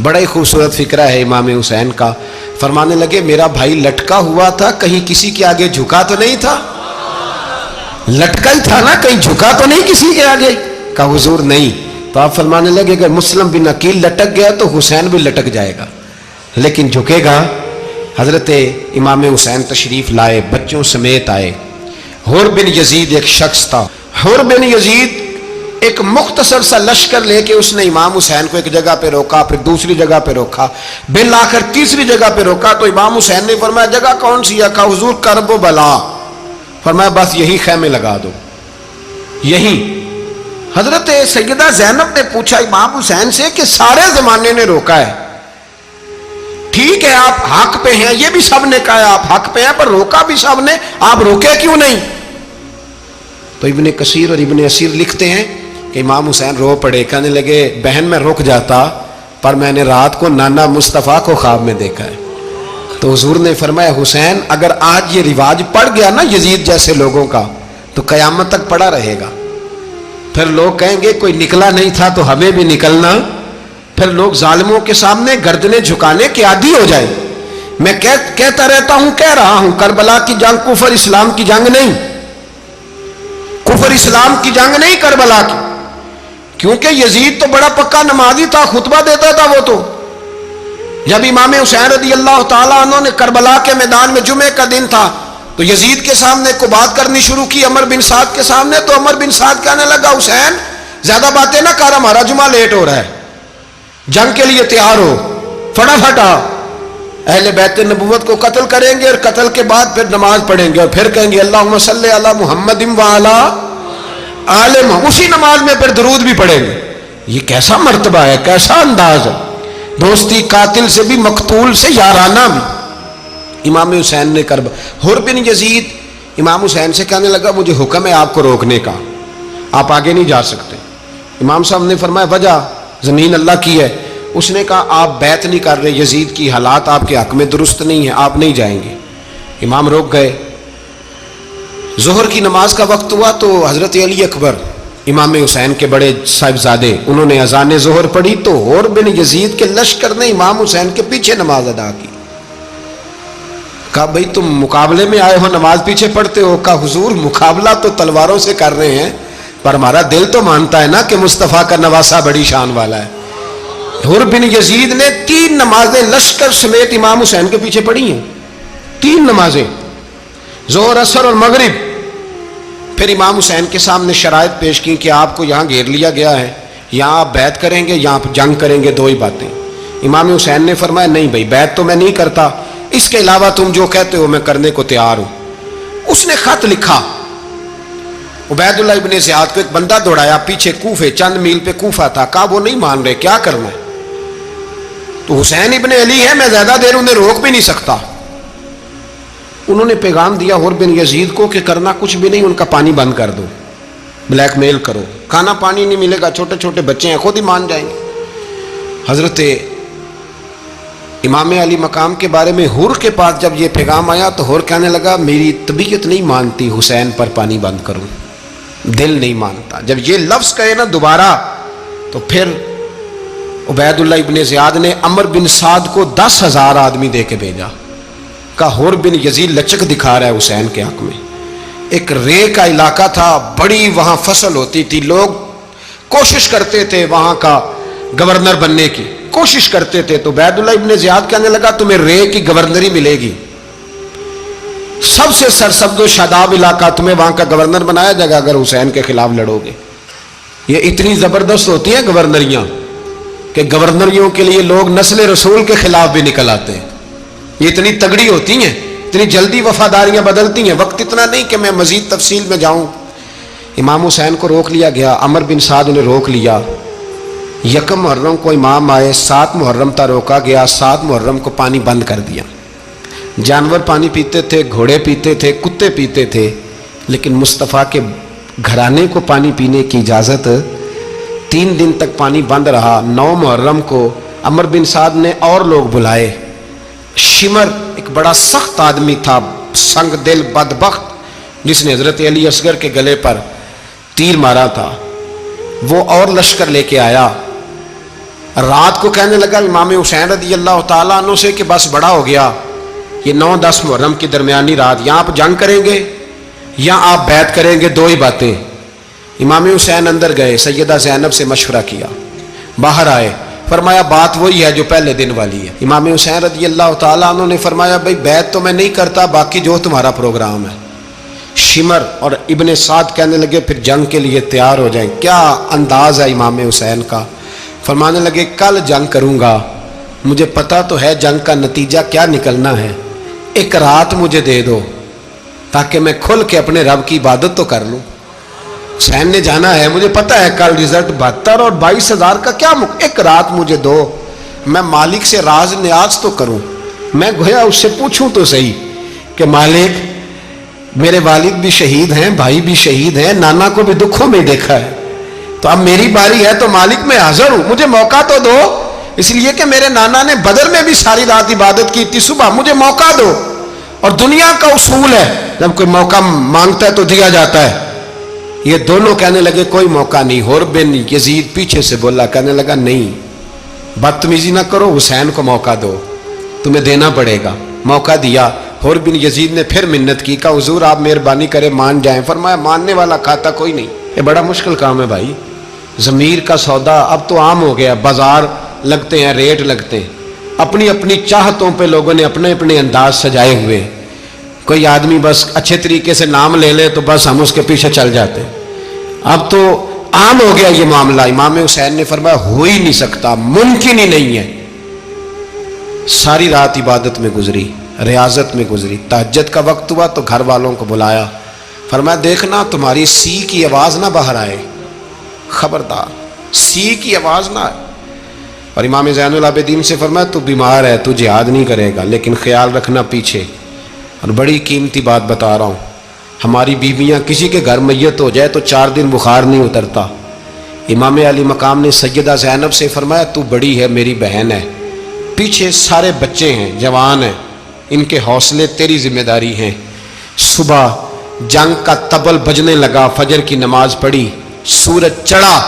A: بڑا ہی خوبصورت فکرہ ہے امام حسین کا. فرمانے لگے میرا بھائی لٹکا ہوا تھا, کہیں کسی کے آگے جھکا تو نہیں تھا؟ لٹکا ہی تھا نا, کہیں جھکا تو نہیں کسی کے آگے؟ کہا حضور نہیں. تو آپ فرمانے لگے اگر مسلم بن عقیل لٹک گیا تو حسین بھی لٹک جائے گا, لیکن جھکے گا. حضرت امام حسین تشریف لائے, بچوں سمیت آئے. حور بن یزید ایک شخص تھا. حور بن یزید ایک مختصر سا لشکر لے کے اس نے امام حسین کو ایک جگہ پہ روکا, پھر دوسری جگہ پہ روکا, بالآخر تیسری جگہ پہ روکا. تو امام حسین نے فرمایا جگہ کون سی ہے؟ کہا حضور کرب و بلا. فرمایا بس یہی خیمے لگا دو, یہی. حضرت سیدہ زینب نے پوچھا امام حسین سے کہ سارے زمانے نے روکا ہے, ٹھیک ہے آپ حق پہ ہیں, یہ بھی سب نے کہا آپ حق پہ ہیں, پر روکا بھی سب نے, آپ روکے کیوں نہیں؟ تو ابن کثیر اور ابن اسیر لکھتے ہیں کہ امام حسین رو پڑے, کہنے لگے بہن میں رک جاتا پر میں نے رات کو نانا مصطفیٰ کو خواب میں دیکھا ہے. تو حضور نے فرمایا حسین اگر آج یہ رواج پڑ گیا نا یزید جیسے لوگوں کا تو قیامت تک پڑا رہے گا. پھر لوگ کہیں گے کوئی نکلا نہیں تھا تو ہمیں بھی نکلنا. پھر لوگ ظالموں کے سامنے گردنیں جھکانے کے عادی ہو جائے. میں کہتا رہتا ہوں, کہہ رہا ہوں, کربلا کی جنگ کفر اسلام کی جنگ نہیں, کفر اسلام کی جنگ نہیں کربلا کی. کیونکہ یزید تو بڑا پکا نمازی تھا, خطبہ دیتا تھا. وہ تو جب امام حسین رضی اللہ تعالیٰ عنہ نے کربلا کے میدان میں جمعے کا دن تھا تو یزید کے سامنے کو بات کرنی شروع کی, عمر بن سعد کے سامنے. تو عمر بن سعد کہنے لگا حسین زیادہ باتیں نہ کر, ہمارا جمعہ لیٹ ہو رہا ہے, جنگ کے لیے تیار ہو, فٹافٹ آ. اہل بیت نبوت کو قتل کریں گے اور قتل کے بعد پھر نماز پڑھیں گے اور پھر کہیں گے اللہم صلی علی محمد وعلی آل محمد, اسی نماز میں پھر درود بھی پڑھیں گے. یہ کیسا مرتبہ ہے, کیسا انداز ہے, دوستی قاتل سے بھی مقتول سے یارانہ بھی. امام حسین نے حر بن یزید امام حسین سے کہنے لگا مجھے حکم ہے آپ کو روکنے کا, آپ آگے نہیں جا سکتے. امام صاحب نے فرمایا وجہ زمین اللہ کی ہے. اس نے کہا آپ بیعت نہیں کر رہے, یزید کی حالات آپ کے حق میں درست نہیں ہیں, آپ نہیں جائیں گے. امام روک گئے. ظہر کی نماز کا وقت ہوا تو حضرت علی اکبر امام حسین کے بڑے صاحبزادے انہوں نے اذان ظہر پڑھی تو حور بن یزید کے لشکر نے امام حسین کے پیچھے نماز ادا کی. کہا بھئی تم مقابلے میں آئے ہو, نماز پیچھے پڑھتے ہو؟ کہا حضور مقابلہ تو تلواروں سے کر رہے ہیں پر ہمارا دل تو مانتا ہے نا کہ مصطفیٰ کا نواسہ بڑی شان والا ہے. حر بن یزید نے 3 نمازیں لشکر سمیت امام حسین کے پیچھے پڑھی ہیں, 3 نمازیں, ظہر اثر اور مغرب. پھر امام حسین کے سامنے شرائط پیش کی کہ آپ کو یہاں گھیر لیا گیا ہے, یہاں آپ بیعت کریں گے, یہاں جنگ کریں گے, 2 ہی باتیں. امام حسین نے فرمایا نہیں بھائی بیعت تو میں نہیں کرتا, اس کے علاوہ تم جو کہتے ہو میں کرنے کو تیار ہوں. اس نے خط لکھا عبید اللہ ابن زیاد کو, ایک بندہ دوڑایا پیچھے کوفے, چند میل پہ کوفہ تھا. کہا وہ نہیں مان رہے, کیا کرنا ہے؟ تو حسین ابن علی ہے, میں زیادہ دیر انہیں روک بھی نہیں سکتا. انہوں نے پیغام دیا حر بن یزید کو کہ کرنا کچھ بھی نہیں, ان کا پانی بند کر دو, بلیک میل کرو, کھانا پانی نہیں ملے گا, چھوٹے چھوٹے بچے ہیں, خود ہی مان جائیں گے. حضرت امام علی مقام کے بارے میں حور کے پاس جب یہ پیغام آیا تو حور کہنے لگا میری طبیعت نہیں مانتی حسین پر پانی بند کروں، دل نہیں مانتا۔ جب یہ لفظ کہے نا دوبارہ تو پھر عبید اللہ ابن زیاد نے عمر بن سعد کو 10,000 آدمی دے کے بھیجا، کہا حور بن یزید لچک دکھا رہا ہے حسین کے حق میں۔ ایک رے کا علاقہ تھا، بڑی وہاں فصل ہوتی تھی، لوگ کوشش کرتے تھے وہاں کا گورنر بننے کی، کوشش کرتے تھے۔ تو عبید اللہ ابن زیاد کہنے لگا تمہیں رے کی گورنری ملے گی، سب سے سرسبز و شاداب علاقہ، تمہیں وہاں کا گورنر بنایا جائے گا اگر حسین کے خلاف لڑو گے۔ یہ اتنی زبردست ہوتی ہیں گورنریاں کہ گورنریوں کے لیے لوگ نسل رسول کے خلاف بھی نکل آتے ہیں، یہ اتنی تگڑی ہوتی ہیں، اتنی جلدی وفاداریاں بدلتی ہیں۔ وقت اتنا نہیں کہ میں مزید تفصیل میں جاؤں۔ امام حسین کو روک لیا گیا، عمر بن سعد نے روک لیا۔ یکم محرم کو امام آئے، 7 محرم تا روکا گیا، 7 محرم کو پانی بند کر دیا۔ جانور پانی پیتے تھے، گھوڑے پیتے تھے، کتے پیتے تھے، لیکن مصطفیٰ کے گھرانے کو پانی پینے کی اجازت 3 دن تک پانی بند رہا۔ 9 محرم کو عمر بن سعد نے اور لوگ بلائے۔ شمر ایک بڑا سخت آدمی تھا، سنگ دل بدبخت، جس نے حضرت علی اصغر کے گلے پر تیر مارا تھا، وہ اور لشکر لے کے آیا۔ رات کو کہنے لگا امام حسین رضی اللہ تعالیٰ عنہ سے کہ بس بڑا ہو گیا، یہ 9-10 محرم کی درمیانی رات، یا آپ جنگ کریں گے یا آپ بیعت کریں گے، 2 ہی باتیں۔ امام حسین اندر گئے، سیدہ زینب سے مشورہ کیا، باہر آئے، فرمایا بات وہی ہے جو پہلے دن والی ہے۔ امام حسین رضی اللہ تعالیٰ عنہ نے فرمایا بھئی بیعت تو میں نہیں کرتا، باقی جو تمہارا پروگرام ہے۔ شمر اور ابن سعد کہنے لگے پھر جنگ کے لیے تیار ہو جائیں۔ کیا انداز ہے امام حسین کا، فرمانے لگے کل جنگ کروں گا، مجھے پتا تو ہے جنگ کا نتیجہ کیا نکلنا ہے، ایک رات مجھے دے دو تاکہ میں کھل کے اپنے رب کی عبادت تو کر لوں۔ حسین نے جانا ہے، مجھے پتا ہے کل رزلٹ 72 اور 22,000 کا کیا ایک رات مجھے دو، میں مالک سے راز نیاز تو کروں، میں گویا اس سے پوچھوں تو صحیح کہ مالک میرے والد بھی شہید ہیں، بھائی بھی شہید ہیں، نانا کو بھی دکھوں میں دیکھا ہے، تو اب میری باری ہے تو مالک میں حاضر ہوں، مجھے موقع تو دو، اس لیے کہ میرے نانا نے بدر میں بھی ساری رات عبادت کی تھی، صبح مجھے موقع دو۔ اور دنیا کا اصول ہے جب کوئی موقع مانگتا ہے تو دیا جاتا ہے۔ یہ دونوں کہنے لگے کوئی موقع نہیں۔ حور بن یزید پیچھے سے بولا، کہنے لگا نہیں، بدتمیزی نہ کرو، حسین کو موقع دو، تمہیں دینا پڑے گا۔ موقع دیا۔ حور بن یزید نے پھر منت کی، کہا حضور آپ مہربانی کریں مان جائیں۔ فرمایا ماننے والا کھاتا کوئی نہیں، یہ بڑا مشکل کام ہے بھائی، ضمیر کا سودا اب تو عام ہو گیا، بازار لگتے ہیں، ریٹ لگتے ہیں، اپنی اپنی چاہتوں پہ لوگوں نے اپنے اپنے انداز سجائے ہوئے۔ کوئی آدمی بس اچھے طریقے سے نام لے لے تو بس ہم اس کے پیچھے چل جاتے ہیں، اب تو عام ہو گیا یہ معاملہ۔ امام حسین نے فرمایا ہو ہی نہیں سکتا، ممکن ہی نہیں ہے۔ ساری رات عبادت میں گزری، ریاضت میں گزری، تہجد کا وقت ہوا تو گھر والوں کو بلایا، فرمایا دیکھنا تمہاری سی کی آواز نہ باہر آئے، خبردار سی کی آواز نہ آئے۔ اور امام زین العابدین سے فرمایا تو بیمار ہے، تو جہاد نہیں کرے گا، لیکن خیال رکھنا پیچھے۔ اور بڑی قیمتی بات بتا رہا ہوں، ہماری بیویاں کسی کے گھر میت ہو جائے تو 4 دن بخار نہیں اترتا۔ امام علی مقام نے سیدہ زینب سے فرمایا تو بڑی ہے، میری بہن ہے، پیچھے سارے بچے ہیں، جوان ہیں، ان کے حوصلے تیری ذمہ داری ہیں۔ صبح جنگ کا طبل بجنے لگا، فجر کی نماز پڑھی، سورج چڑھا،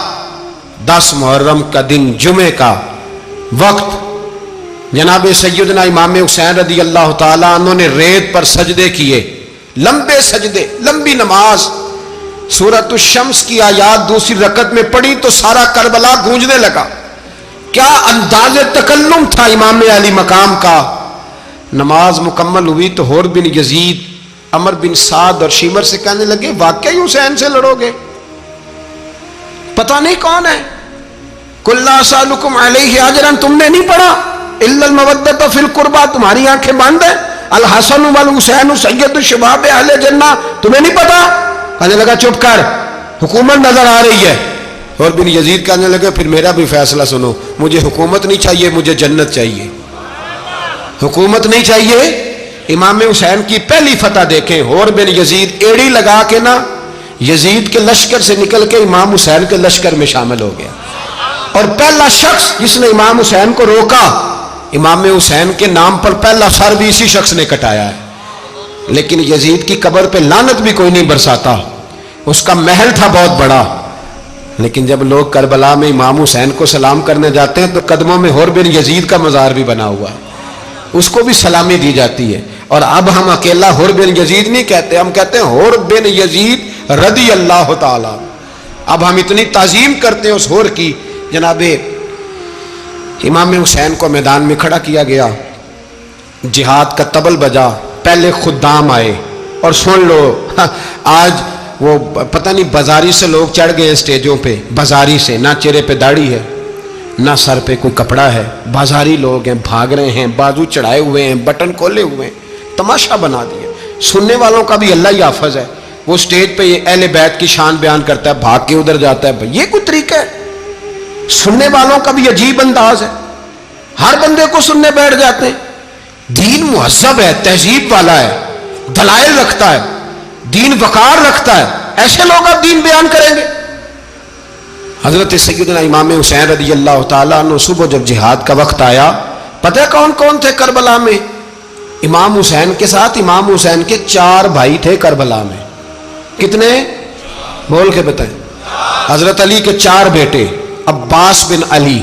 A: 10 محرم کا دن، جمعے کا وقت، جناب سیدنا امام حسین رضی اللہ تعالیٰ عنہ نے ریت پر سجدے کیے، لمبے سجدے، لمبی نماز۔ سورۃ الشمس کی آیات دوسری رکعت میں پڑھی تو سارا کربلا گونجنے لگا۔ کیا انداز تکلم تھا امام علی مقام کا۔ نماز مکمل ہوئی تو حور بن یزید، عمر بن سعد اور شمر سے کہنے لگے واقعی حسین سے لڑو گے؟ پتہ نہیں کون ہے۔ قل لا اسألکم علیہ اجرا، تم نے نہیں پڑھا؟ الا المودۃ فی القربى، تمہاری آنکھیں بند ہیں۔ الحسن والحسین سید الشباب اہل جنہ، تمہیں نہیں پتا؟ کہنے لگا چپ کر، حکومت نظر آ رہی ہے۔ اور بن یزید کہنے لگے پھر میرا بھی فیصلہ سنو، مجھے حکومت نہیں چاہیے، مجھے جنت چاہیے۔ حکومت نہیں چاہیے۔ امام حسین کی پہلی فتح دیکھیں، حور بن یزید ایڑی لگا کے نا یزید کے لشکر سے نکل کے امام حسین کے لشکر میں شامل ہو گیا، اور پہلا شخص جس نے امام حسین کو روکا امام حسین کے نام پر پہلا سر بھی اسی شخص نے کٹایا ہے. لیکن یزید کی قبر پہ لعنت بھی کوئی نہیں برساتا. اس کا محل تھا بہت بڑا، لیکن جب لوگ کربلا میں امام حسین کو سلام کرنے جاتے ہیں تو قدموں میں حور بن یزید کا مزار بھی بنا ہوا ہے، اس کو بھی سلامی دی جاتی ہے. اور اب ہم اکیلا حور بن یزید نہیں کہتے، ہم کہتے ہیں حور بن یزید رضی اللہ تعالی. اب ہم اتنی تعظیم کرتے ہیں اس حور کی. جناب امام حسین کو میدان میں کھڑا کیا گیا، جہاد کا طبل بجا، پہلے خدام آئے. اور سن لو آج وہ پتہ نہیں بازاری سے لوگ چڑھ گئے اسٹیجوں پہ، بازاری سے، نہ چہرے پہ داڑھی ہے نہ سر پہ کوئی کپڑا ہے، بازاری لوگ ہیں، بھاگ رہے ہیں، بازو چڑھائے ہوئے ہیں، بٹن کھولے ہوئے ہیں، تماشا بنا دیا. سننے والوں کا بھی اللہ ہی حافظ ہے. وہ اسٹیج پہ یہ اہل بیت کی شان بیان کرتا ہے، بھاگ کے ادھر جاتا ہے. یہ کوئی طریقہ ہے؟ سننے والوں کا بھی عجیب انداز ہے، ہر بندے کو سننے بیٹھ جاتے ہیں. دین مہذب ہے، تہذیب والا ہے، دلائل رکھتا ہے، دین وقار رکھتا ہے. ایسے لوگ اب دین بیان کریں گے؟ حضرت سیدنا امام حسین رضی اللہ تعالیٰ عنہ صبح جب جہاد کا وقت آیا، پتہ ہے کون کون تھے کربلا میں؟ امام حسین کے ساتھ امام حسین کے 4 بھائی تھے کربلا میں. کتنے؟ بول کے بتائیں. حضرت علی کے 4 بیٹے، عباس بن علی،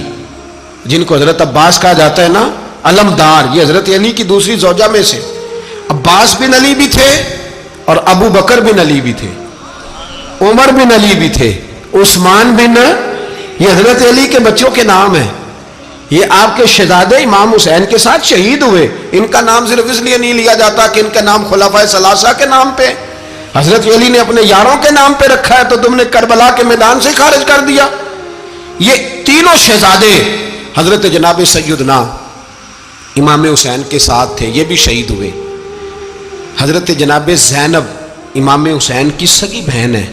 A: جن کو حضرت عباس کہا جاتا ہے نا، علمدار، یہ حضرت علی کی دوسری زوجہ میں سے. عباس بن علی بھی تھے اور ابو بکر بن علی بھی تھے، عمر بن علی بھی تھے، عثمان بن، یہ حضرت علی کے بچوں کے نام ہیں. یہ آپ کے شہزادے امام حسین کے ساتھ شہید ہوئے. ان کا نام صرف اس لیے نہیں لیا جاتا کہ ان کا نام خلفائے ثلاثہ کے نام پہ، حضرت علی نے اپنے یاروں کے نام پہ رکھا ہے تو تم نے کربلا کے میدان سے خارج کر دیا. یہ تینوں شہزادے حضرت جناب سیدنا امام حسین کے ساتھ تھے، یہ بھی شہید ہوئے. حضرت جناب زینب امام حسین کی سگی بہن ہے،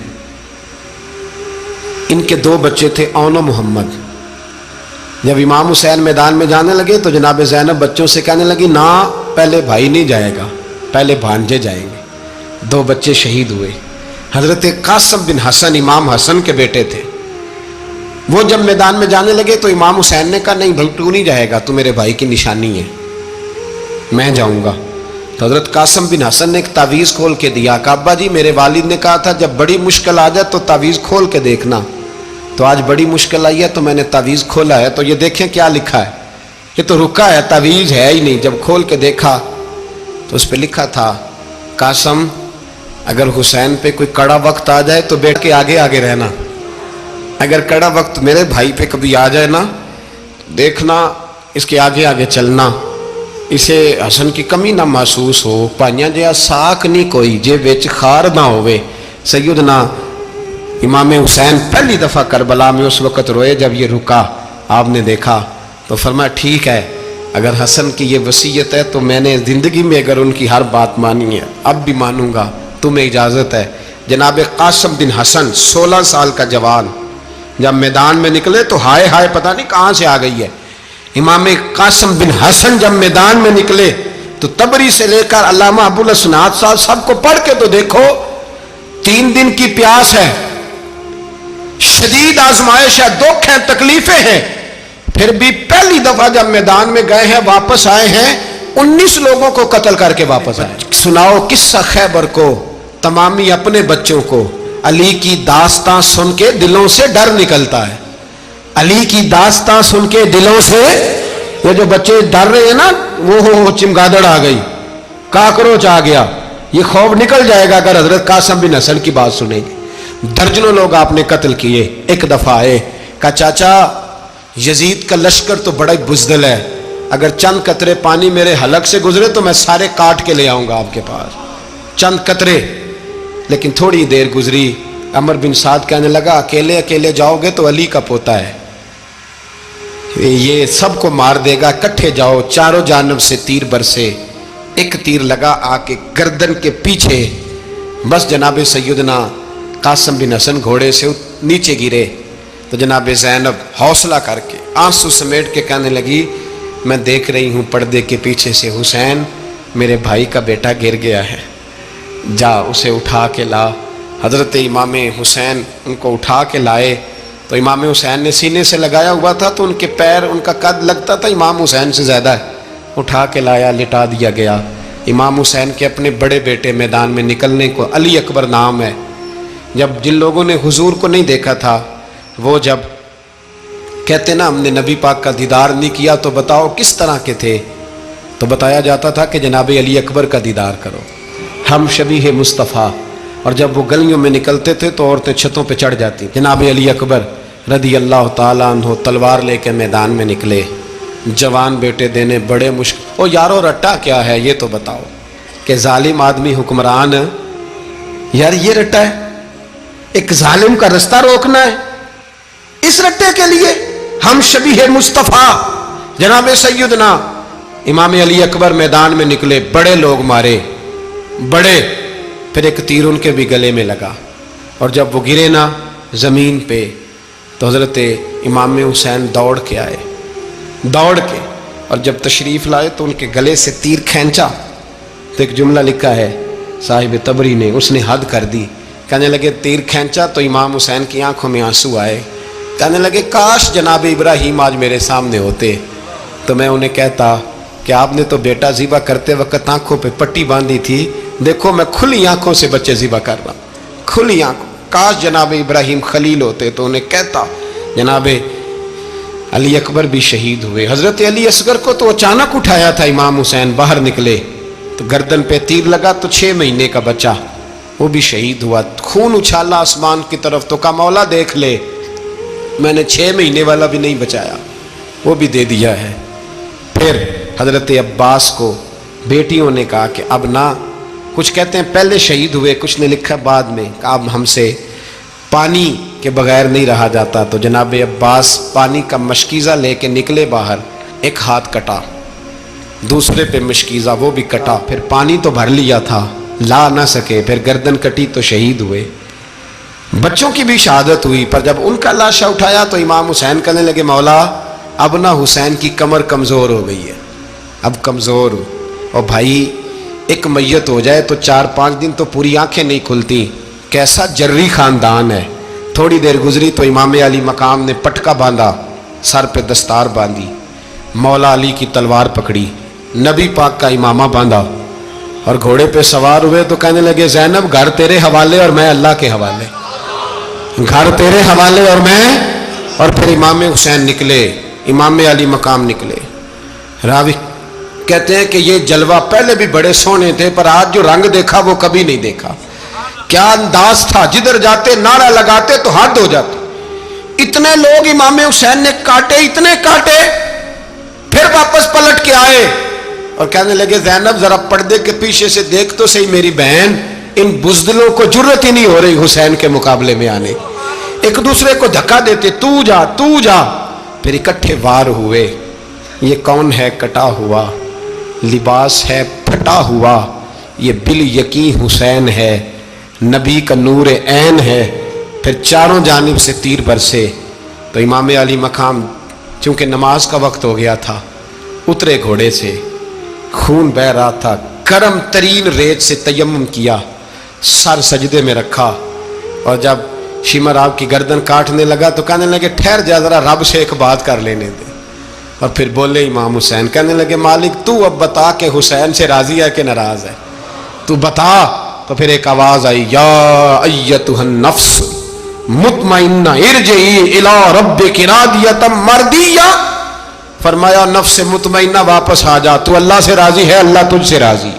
A: ان کے 2 بچے تھے، اون و محمد. جب امام حسین میدان میں جانے لگے تو جناب زینب بچوں سے کہنے لگی، نہ پہلے بھائی نہیں جائے گا، پہلے بھانجے جائیں گے. 2 بچے شہید ہوئے. حضرت قاسم بن حسن امام حسن کے بیٹے تھے. وہ جب میدان میں جانے لگے تو امام حسین نے کہا، نہیں بھائی تو نہیں جائے گا، تو میرے بھائی کی نشانی ہے، میں جاؤں گا. تو حضرت قاسم بن حسن نے ایک تعویذ کھول کے دیا کہ ابا جی میرے والد نے کہا تھا جب بڑی مشکل آ جائے تو تعویذ کھول کے دیکھنا. تو آج بڑی مشکل آئی ہے تو میں نے تعویذ کھولا ہے، تو یہ دیکھیں کیا لکھا ہے. یہ تو رکا ہے، تعویذ ہے ہی نہیں. جب کھول کے دیکھا تو اس پہ لکھا تھا، قاسم اگر حسین پہ کوئی کڑا وقت آ جائے تو بیٹھ کے آگے آگے رہنا، اگر کڑا وقت میرے بھائی پہ کبھی آ جائے نا دیکھنا اس کے آگے آگے چلنا، اسے حسن کی کمی نہ محسوس ہو. پائیاں جہاں ساک نہیں کوئی جے وچ خار نہ ہوئے. سیدنا امام حسین پہلی دفعہ کربلا میں اس وقت روئے جب یہ رکا. آپ نے دیکھا تو فرمایا ٹھیک ہے، اگر حسن کی یہ وصیت ہے تو میں نے زندگی میں اگر ان کی ہر بات مانی ہے اب بھی مانوں گا، تمہیں اجازت ہے. جناب قاسم بن حسن 16 سال کا جوان جب میدان میں نکلے تو ہائے ہائے پتہ نہیں کہاں سے آ گئی ہے. امام قاسم بن حسن جب میدان میں نکلے تو تبری سے لے کر علامہ ابو الاسناد صاحب سب کو پڑھ کے تو دیکھو، 3 دن کی پیاس ہے، شدید آزمائش ہے، دکھ ہے، تکلیفیں ہیں، پھر بھی پہلی دفعہ جب میدان میں گئے ہیں واپس آئے ہیں 19 لوگوں کو قتل کر کے واپس آئے. سناؤ قصہ خیبر کو، تمامی اپنے بچوں کو. علی کی داستان سن کے دلوں سے ڈر نکلتا ہے. علی کی داستان سن کے دلوں سے، یہ جو بچے ڈر رہے ہیں نا، وہ چمگادڑ آ گئی، کاکروچ آ گیا، یہ خوف نکل جائے گا اگر حضرت قاسم بن حسن کی بات سنیں گے. درجنوں لوگ آپ نے قتل کیے. ایک دفعہ آئے، کہا چاچا یزید کا لشکر تو بڑا ہی بزدل ہے، اگر چند قطرے پانی میرے حلق سے گزرے تو میں سارے کاٹ کے لے آؤں گا آپ کے پاس، چند قطرے. لیکن تھوڑی دیر گزری، عمر بن سعد کہنے لگا اکیلے اکیلے جاؤ گے تو علی کا پوتا ہے، یہ سب کو مار دے گا، کٹھے جاؤ. چاروں جانب سے تیر برسے، ایک تیر لگا آ کے گردن کے پیچھے، بس جناب سیدنا قاسم بن حسن گھوڑے سے نیچے گرے. تو جناب زینب حوصلہ کر کے آنسو سمیٹ کے کہنے لگی میں دیکھ رہی ہوں پردے کے پیچھے سے حسین میرے بھائی کا بیٹا گر گیا ہے، جا اسے اٹھا کے لا. حضرت امام حسین ان کو اٹھا کے لائے تو امام حسین نے سینے سے لگایا ہوا تھا تو ان کے پیر، ان کا قد لگتا تھا امام حسین سے زیادہ ہے، اٹھا کے لایا، لٹا دیا گیا۔ امام حسین کے اپنے بڑے بیٹے میدان میں نکلنے کو، علی اکبر نام ہے، جب جن لوگوں نے حضور کو نہیں دیکھا تھا وہ جب کہتے نا ہم نے نبی پاک کا دیدار نہیں کیا تو بتاؤ کس طرح کے تھے، تو بتایا جاتا تھا کہ جناب علی اکبر کا دیدار کرو، ہم شبیہ مصطفیٰ۔ اور جب وہ گلیوں میں نکلتے تھے تو عورتیں چھتوں پہ چڑھ جاتی۔ جناب علی اکبر رضی اللہ تعالیٰ عنہ تلوار لے کے میدان میں نکلے، جوان بیٹے دینے بڑے مشکل۔ او یارو رٹا کیا ہے یہ تو بتاؤ، کہ ظالم آدمی حکمران، یار یہ رٹا ہے، ایک ظالم کا رستہ روکنا ہے، اس رٹے کے لیے ہم شبیہ مصطفیٰ جناب سیدنا امام علی اکبر میدان میں نکلے، بڑے لوگ مارے، بڑے، پھر ایک تیر ان کے بھی گلے میں لگا، اور جب وہ گرے نا زمین پہ تو حضرت امام حسین دوڑ کے آئے، دوڑ کے، اور جب تشریف لائے تو ان کے گلے سے تیر کھینچا تو ایک جملہ لکھا ہے صاحب تبری نے، اس نے حد کر دی، کہنے لگے تیر کھینچا تو امام حسین کی آنکھوں میں آنسو آئے، کہنے لگے کاش جناب ابراہیم آج میرے سامنے ہوتے تو میں انہیں کہتا کہ آپ نے تو بیٹا ذبح کرتے وقت آنکھوں پہ پٹی باندھی تھی، دیکھو میں کھلی آنکھوں سے بچے ذبح کر رہا ہوں، کھلی آنکھوں، کاش جناب ابراہیم خلیل ہوتے تو انہیں کہتا۔ جناب علی اکبر بھی شہید ہوئے۔ حضرت علی اصغر کو تو اچانک اٹھایا تھا امام حسین، باہر نکلے تو گردن پہ تیر لگا تو 6 مہینے کا بچہ وہ بھی شہید ہوا، خون اچھالا آسمان کی طرف تو کہا مولا دیکھ لے، میں نے 6 مہینے والا بھی نہیں بچایا، وہ بھی دے دیا ہے۔ پھر حضرت عباس کو بیٹیوں نے کہا کہ اب نہ، کچھ کہتے ہیں پہلے شہید ہوئے، کچھ نے لکھا بعد میں، کہ اب ہم سے پانی کے بغیر نہیں رہا جاتا، تو جناب عباس پانی کا مشکیزہ لے کے نکلے باہر، ایک ہاتھ کٹا، دوسرے پہ مشکیزہ وہ بھی کٹا، پھر پانی تو بھر لیا تھا لا نہ سکے، پھر گردن کٹی تو شہید ہوئے۔ بچوں کی بھی شہادت ہوئی، پر جب ان کا لاشا اٹھایا تو امام حسین کہنے لگے مولا اب نہ حسین کی کمر کمزور ہو گئی ہے، اب کمزور ہو، اور بھائی ایک میت ہو جائے تو 4-5 دن تو پوری آنکھیں نہیں کھلتی، کیسا جری خاندان ہے۔ تھوڑی دیر گزری تو امام علی مقام نے پٹکا باندھا، سر پہ دستار باندھی، مولا علی کی تلوار پکڑی، نبی پاک کا امامہ باندھا اور گھوڑے پہ سوار ہوئے تو کہنے لگے زینب گھر تیرے حوالے اور میں اللہ کے حوالے، گھر تیرے حوالے اور میں، اور پھر امام حسین نکلے، امام علی مقام نکلے۔ راوی کہتے ہیں کہ یہ جلوہ پہلے بھی بڑے سونے تھے پر آج جو رنگ دیکھا وہ کبھی نہیں دیکھا، کیا انداز تھا، جدھر جاتے نعرہ لگاتے تو حد ہو جاتی، اتنے لوگ امام حسین نے کاٹے، اتنے کاٹے، پھر واپس پلٹ کے آئے اور کہنے لگے زینب ذرا پردے کے پیچھے سے دیکھ تو صحیح میری بہن، ان بزدلوں کو جرت ہی نہیں ہو رہی حسین کے مقابلے میں آنے، ایک دوسرے کو دھکا دیتے، تو جا تو جا، پھر اکٹھے وار ہوئے۔ یہ کون ہے کٹا ہوا، لباس ہے پھٹا ہوا، یہ بال یقین حسین ہے، نبی کا نور عین ہے۔ پھر چاروں جانب سے تیر برسے تو امام علی مقام چونکہ نماز کا وقت ہو گیا تھا، اترے گھوڑے سے، خون بہ رہا تھا، گرم ترین ریت سے تیمم کیا، سر سجدے میں رکھا، اور جب شمر آپ کی گردن کاٹنے لگا تو کہنے لگے ٹھہر جا ذرا رب سے ایک بات کر لینے دے، اور پھر بولے امام حسین، کہنے لگے مالک تو اب بتا کہ حسین سے راضی ہے کہ ناراض ہے، تو بتا۔ تو پھر ایک آواز آئی، یا ایتھا النفس مطمئنہ ارجعی الی ربک راضیۃ مرضیہ، فرمایا نفس مطمئنہ واپس آ جا، تو اللہ سے راضی ہے، اللہ تجھ سے راضی۔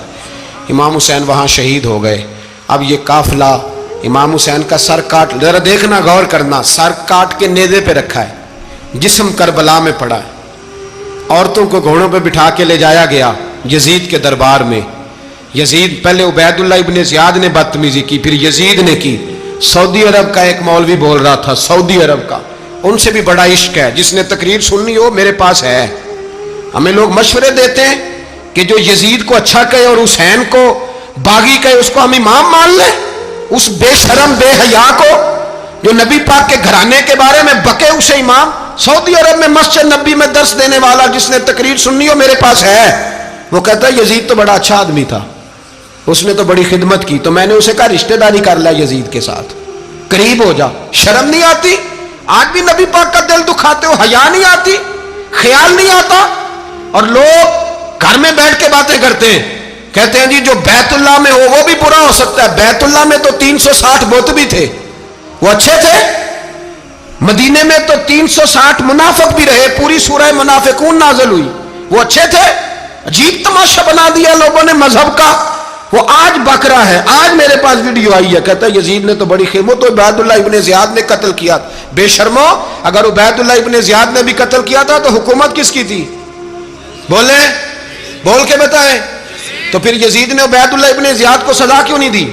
A: امام حسین وہاں شہید ہو گئے۔ اب یہ قافلہ امام حسین کا سر کاٹ، ذرا دیکھنا غور کرنا، سر کاٹ کے نیزے پہ رکھا ہے، جسم کربلا میں پڑا ہے، عورتوں کو گھوڑوں پہ بٹھا کے لے جایا گیا یزید کے دربار میں۔ یزید پہلے عبید اللہ ابن زیاد نے بدتمیزی کی، پھر یزید نے کی۔ سعودی عرب کا ایک مولوی بول رہا تھا، سعودی عرب کا، ان سے بھی بڑا عشق ہے، جس نے تقریر سننی ہو میرے پاس ہے۔ ہمیں لوگ مشورے دیتے ہیں کہ جو یزید کو اچھا کہے اور حسین کو باغی کہے اس کو ہم امام مان لیں، اس بے شرم بے حیا کو جو نبی پاک کے گھرانے کے بارے میں بکے اسے امام۔ سعودی عرب میں مسجد نبی میں درس دینے والا جس نے تقریر سننی ہو میرے پاس ہے، وہ کہتا ہے یزید تو بڑا اچھا آدمی تھا، اس نے تو بڑی خدمت کی، تو میں نے اسے کہا رشتہ داری کر لیا یزید کے ساتھ، قریب ہو جا، شرم نہیں آتی؟ آج بھی نبی پاک کا دل دکھاتے ہو، حیا نہیں آتی، خیال نہیں آتا؟ اور لوگ گھر میں بیٹھ کے باتیں کرتے ہیں، کہتے ہیں جی جو بیت اللہ میں ہو وہ بھی برا ہو سکتا ہے۔ بیت اللہ میں تو 360 بت بھی تھے، وہ اچھے تھے۔ مدینے میں تو 360 منافق بھی رہے، پوری سورہ منافقون نازل ہوئی، وہ اچھے تھے۔ عجیب تماشا بنا دیا لوگوں نے مذہب کا۔ وہ آج بک رہا ہے، آج میرے پاس ویڈیو آئی ہے، کہتا ہے یزید نے تو بڑی خیموں تو عبید اللہ ابن زیاد نے قتل کیا۔ بے شرمو، اگر عبید اللہ ابن زیاد نے بھی قتل کیا تھا تو حکومت کس کی تھی؟ بولیں، بول کے بتائیں۔ تو پھر یزید نے عبید اللہ ابن زیاد کو سزا کیوں نہیں دی،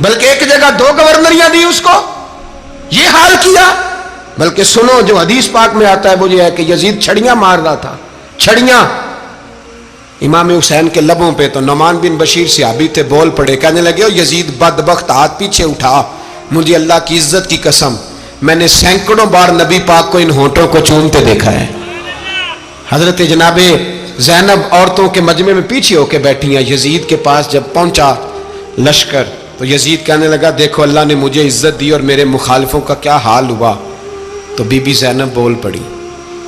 A: بلکہ ایک جگہ 2 گورنریاں دی اس کو؟ یہ حال کیا۔ بلکہ سنو، جو حدیث پاک میں آتا ہے وہ یہ ہے کہ یزید چھڑیاں مار رہا تھا، چھڑیاں امام حسین کے لبوں پہ۔ تو نعمان بن بشیر صحابی تھے، بول پڑے، کہنے لگے او یزید بدبخت، ہاتھ پیچھے اٹھا، مجھے اللہ کی عزت کی قسم میں نے سینکڑوں بار نبی پاک کو ان ہونٹوں کو چومتے دیکھا ہے۔ حضرت جناب زینب عورتوں کے مجمع میں پیچھے ہو کے بیٹھی ہیں۔ یزید کے پاس جب پہنچا لشکر تو یزید کہنے لگا دیکھو اللہ نے مجھے عزت دی اور میرے مخالفوں کا کیا حال ہوا۔ تو بی بی زینب بول پڑی،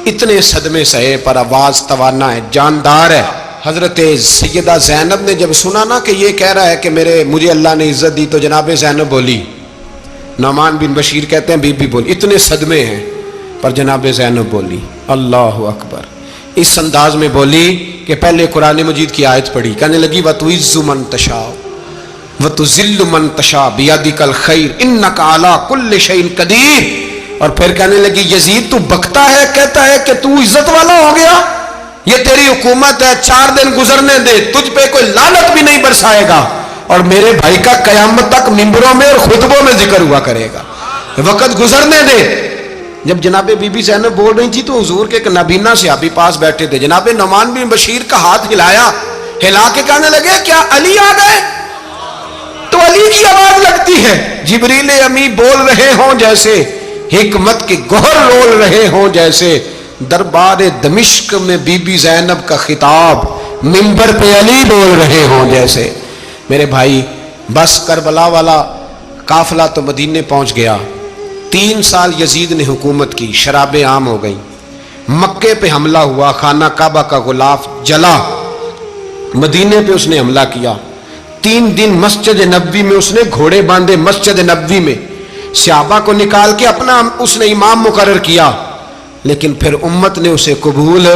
A: اتنے صدمے سہے پر آواز توانا ہے، جاندار ہے۔ حضرت سیدہ زینب نے جب سنا نا کہ یہ کہہ رہا ہے کہ مجھے اللہ نے عزت دی، تو جناب زینب بولی، نعمان بن بشیر کہتے ہیں بی بی بولی، اتنے صدمے ہیں پر جناب زینب بولی اللہ اکبر، اس انداز میں بولی کہ پہلے قرآن مجید کی آیت پڑھی، کہنے لگی وَتُعِزُّ مَن تَشَاءُ وَتُذِلُّ مَن تَشَاءُ بِيَدِكَ الْخَيْرُ إِنَّكَ عَلَىٰ كُلِّ شَيْءٍ قَدِيرٌ۔ اور پھر کہنے لگی یزید تو بکتا ہے، کہتا ہے کہ تو عزت والا ہو گیا، یہ تیری حکومت ہے، 4 دن گزرنے دے، تجھ پہ کوئی لعنت بھی نہیں برسائے گا، اور میرے بھائی کا قیامت تک ممبروں میں اور خطبوں میں ذکر ہوا کرے گا، وقت گزرنے دے۔ جب جناب بی بی زینب بول رہی تھی تو حضور کے ایک نابینا صحابی پاس بیٹھے تھے، جناب نعمان بن بشیر کا ہاتھ ہلایا، ہلا کے کہنے لگے کیا علی آ گئے؟ تو علی کی آواز لگتی ہے، جبریل امی بول رہے ہوں جیسے، حکمت کے گوہر رول رہے ہوں جیسے، دربار دمشق میں بی بی زینب کا خطاب، منبر پہ علی بول رہے ہوں جیسے۔ میرے بھائی بس کربلا والا قافلہ تو مدینے پہنچ گیا، 3 سال یزید نے حکومت کی، شرابیں عام ہو گئیں، مکے پہ حملہ ہوا، خانہ کعبہ کا غلاف جلا، مدینے پہ اس نے حملہ کیا، 3 دن مسجد نبوی میں اس نے گھوڑے باندھے، مسجد نبوی میں صحابہ کو نکال کے اپنا اس نے امام مقرر کیا، لیکن پھر امت نے اسے قبول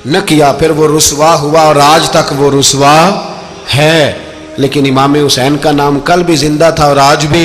A: نہ کیا، پھر وہ رسوا ہوا اور آج تک وہ رسوا ہے۔ لیکن امام حسین کا نام کل بھی زندہ تھا اور آج بھی